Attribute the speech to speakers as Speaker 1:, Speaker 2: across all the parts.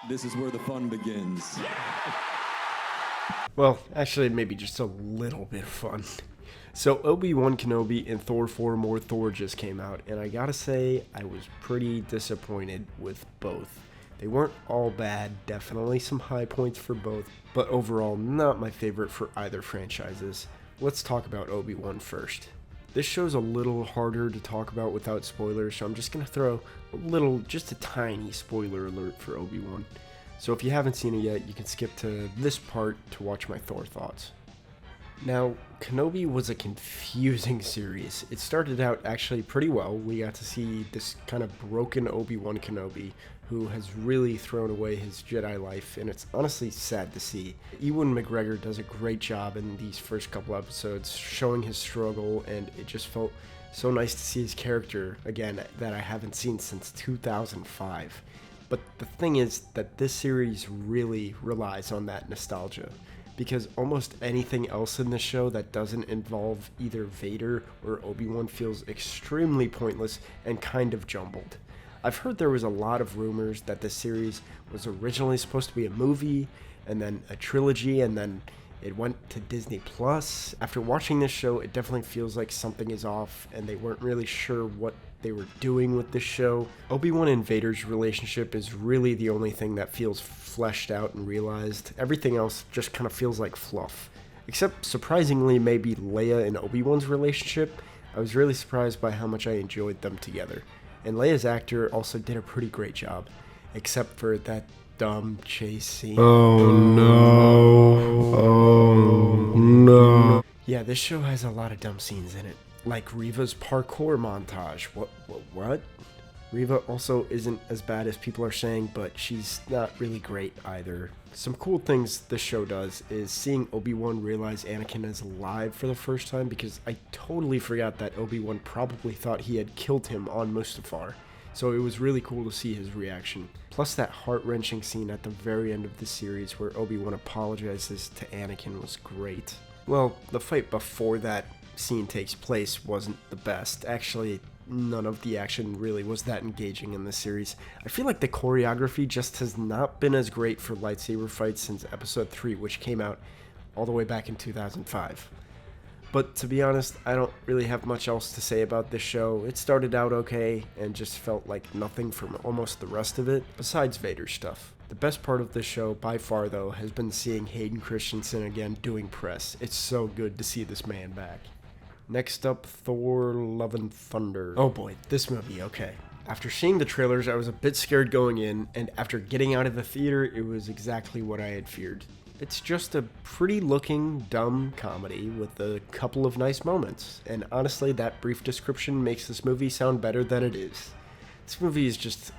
Speaker 1: This is where the fun begins.
Speaker 2: Well, actually, maybe just a little bit of fun. So, Obi-Wan Kenobi and Thor 4 More Thor just came out, and I gotta say, I was pretty disappointed with both. They weren't all bad, definitely some high points for both, but overall, not my favorite for either franchises. Let's talk about Obi-Wan first. This show's a little harder to talk about without spoilers, so I'm just gonna throw just a tiny spoiler alert for Obi-Wan. So if you haven't seen it yet, you can skip to this part to watch my Thor thoughts. Now, Kenobi was a confusing series. It started out actually pretty well. We got to see this kind of broken Obi-Wan Kenobi who has really thrown away his Jedi life, and it's honestly sad to see. Ewan McGregor does a great job in these first couple episodes showing his struggle, and it just felt so nice to see his character again that I haven't seen since 2005. But the thing is that this series really relies on that nostalgia, because almost anything else in the show that doesn't involve either Vader or Obi-Wan feels extremely pointless and kind of jumbled. I've heard there was a lot of rumors that this series was originally supposed to be a movie, and then a trilogy, and then it went to Disney Plus. After watching this show, it definitely feels like something is off, and they weren't really sure what they were doing with this show. Obi-Wan and Vader's relationship is really the only thing that feels fleshed out and realized. Everything else just kind of feels like fluff. Except, surprisingly, maybe Leia and Obi-Wan's relationship. I was really surprised by how much I enjoyed them together. And Leia's actor also did a pretty great job, except for that dumb chase scene.
Speaker 3: Oh no.
Speaker 2: Yeah, this show has a lot of dumb scenes in it. Like Reva's parkour montage. What? Reva also isn't as bad as people are saying, but she's not really great either. Some cool things this show does is seeing Obi-Wan realize Anakin is alive for the first time, because I totally forgot that Obi-Wan probably thought he had killed him on Mustafar. So it was really cool to see his reaction. Plus that heart-wrenching scene at the very end of the series where Obi-Wan apologizes to Anakin was great. Well, the fight before that scene takes place wasn't the best. Actually, none of the action really was that engaging in this series. I feel like the choreography just has not been as great for lightsaber fights since episode 3, which came out all the way back in 2005. But to be honest, I don't really have much else to say about this show. It started out okay and just felt like nothing from almost the rest of it, besides Vader stuff. The best part of this show, by far though, has been seeing Hayden Christensen again doing press. It's so good to see this man back. Next up, Thor Love and Thunder. Oh boy, this movie, okay. After seeing the trailers, I was a bit scared going in, and after getting out of the theater, it was exactly what I had feared. It's just a pretty looking, dumb comedy with a couple of nice moments, and honestly, that brief description makes this movie sound better than it is. This movie is just,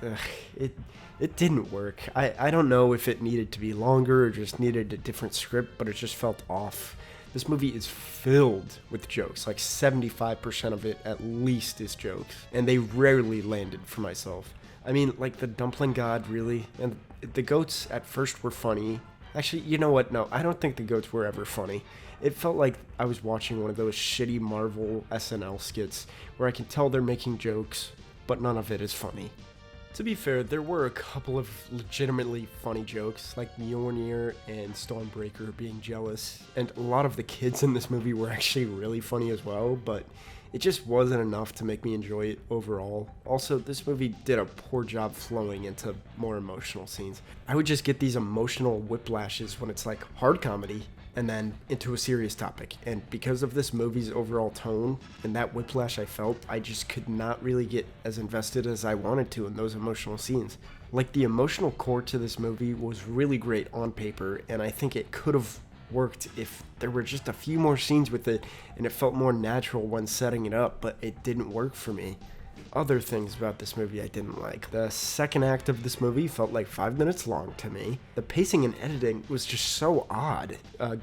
Speaker 2: it didn't work. I don't know if it needed to be longer or just needed a different script, but it just felt off. This movie is filled with jokes, like 75% of it at least is jokes, and they rarely landed for myself. I mean, like the dumpling god, really? And the goats at first were funny. Actually, you know what? No, I don't think the goats were ever funny. It felt like I was watching one of those shitty Marvel SNL skits where I can tell they're making jokes, but none of it is funny. To be fair, there were a couple of legitimately funny jokes, like Mjolnir and Stormbreaker being jealous, and a lot of the kids in this movie were actually really funny as well, but it just wasn't enough to make me enjoy it overall. Also, this movie did a poor job flowing into more emotional scenes. I would just get these emotional whiplashes when it's like hard comedy, and then into a serious topic. And because of this movie's overall tone and that whiplash I felt, I just could not really get as invested as I wanted to in those emotional scenes. Like, the emotional core to this movie was really great on paper, and I think it could have worked if there were just a few more scenes with it and it felt more natural when setting it up, but it didn't work for me. Other things about this movie I didn't like. The second act of this movie felt like 5 minutes long to me. The pacing and editing was just so odd.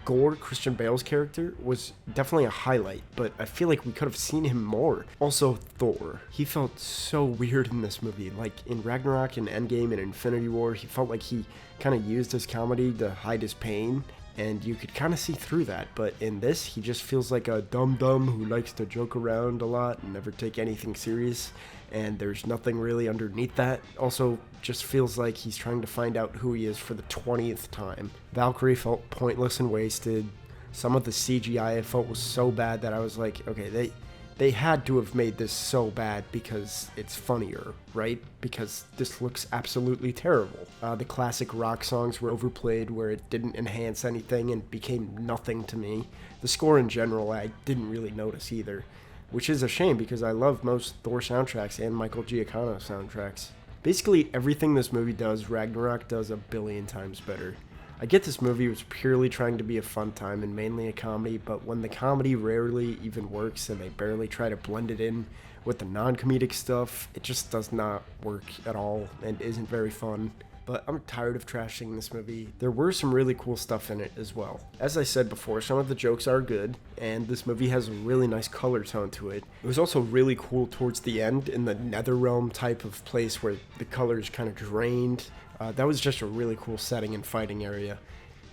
Speaker 2: Gore, Christian Bale's character, was definitely a highlight, but I feel like we could have seen him more. Also, Thor. He felt so weird in this movie. Like, in Ragnarok and Endgame and Infinity War, he felt like he kind of used his comedy to hide his pain. and you could kind of see through that. But in this, he just feels like a dum-dum who likes to joke around a lot and never take anything serious, and there's nothing really underneath that. Also, just feels like he's trying to find out who he is for the 20th time. Valkyrie felt pointless and wasted. Some of the CGI I felt was so bad that I was like, okay, they had to have made this so bad because it's funnier, right? Because this looks absolutely terrible. The classic rock songs were overplayed where it didn't enhance anything and became nothing to me. The score in general I didn't really notice either, which is a shame because I love most Thor soundtracks and Michael Giacchino soundtracks. Basically everything this movie does, Ragnarok does a billion times better. I get this movie was purely trying to be a fun time and mainly a comedy, but when the comedy rarely even works and they barely try to blend it in with the non-comedic stuff, it just does not work at all and isn't very fun. But I'm tired of trashing this movie. There were some really cool stuff in it as well. As I said before, some of the jokes are good, and this movie has a really nice color tone to it. It was also really cool towards the end in the Netherrealm type of place where the color is kind of drained. That was just a really cool setting and fighting area.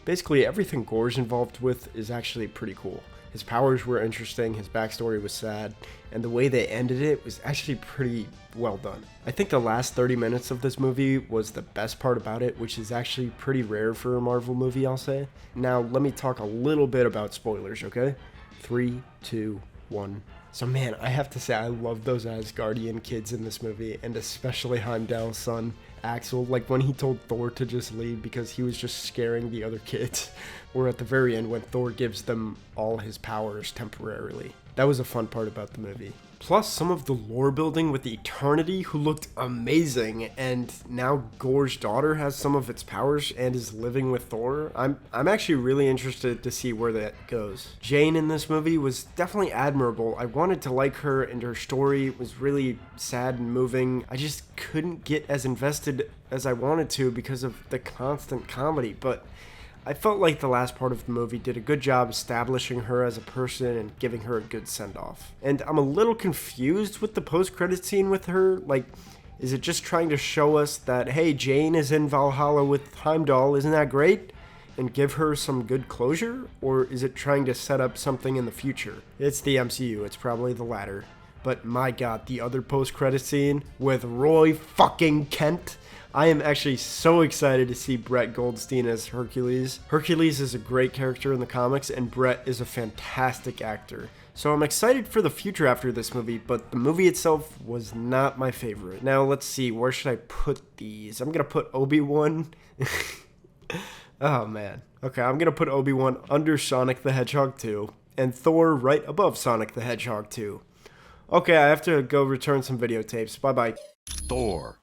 Speaker 2: Basically, everything Gore's involved with is actually pretty cool. His powers were interesting, his backstory was sad, and the way they ended it was actually pretty well done. I think the last 30 minutes of this movie was the best part about it, which is actually pretty rare for a Marvel movie, I'll say. Now, let me talk a little bit about spoilers, okay? 3, 2, 1. So man, I have to say I love those Asgardian kids in this movie, and especially Heimdall's son, Axel, like when he told Thor to just leave because he was just scaring the other kids, or at the very end when Thor gives them all his powers temporarily. That was a fun part about the movie. Plus some of the lore building with the Eternity, who looked amazing, and now Gore's daughter has some of its powers and is living with Thor. I'm actually really interested to see where that goes. Jane in this movie was definitely admirable. I wanted to like her, and her story was really sad and moving. I just couldn't get as invested as I wanted to because of the constant comedy, but I felt like the last part of the movie did a good job establishing her as a person and giving her a good send-off. And I'm a little confused with the post-credit scene with her. Like, is it just trying to show us that, hey, Jane is in Valhalla with Heimdall, isn't that great? And give her some good closure? Or is it trying to set up something in the future? It's the MCU, it's probably the latter. But my god, the other post-credit scene with Roy fucking Kent. I am actually so excited to see Brett Goldstein as Hercules. Hercules is a great character in the comics, and Brett is a fantastic actor. So I'm excited for the future after this movie, but the movie itself was not my favorite. Now let's see, where should I put these? I'm gonna put Obi-Wan. Oh man. Okay, I'm gonna put Obi-Wan under Sonic the Hedgehog 2, and Thor right above Sonic the Hedgehog 2. Okay, I have to go return some videotapes. Bye-bye.
Speaker 1: Thor.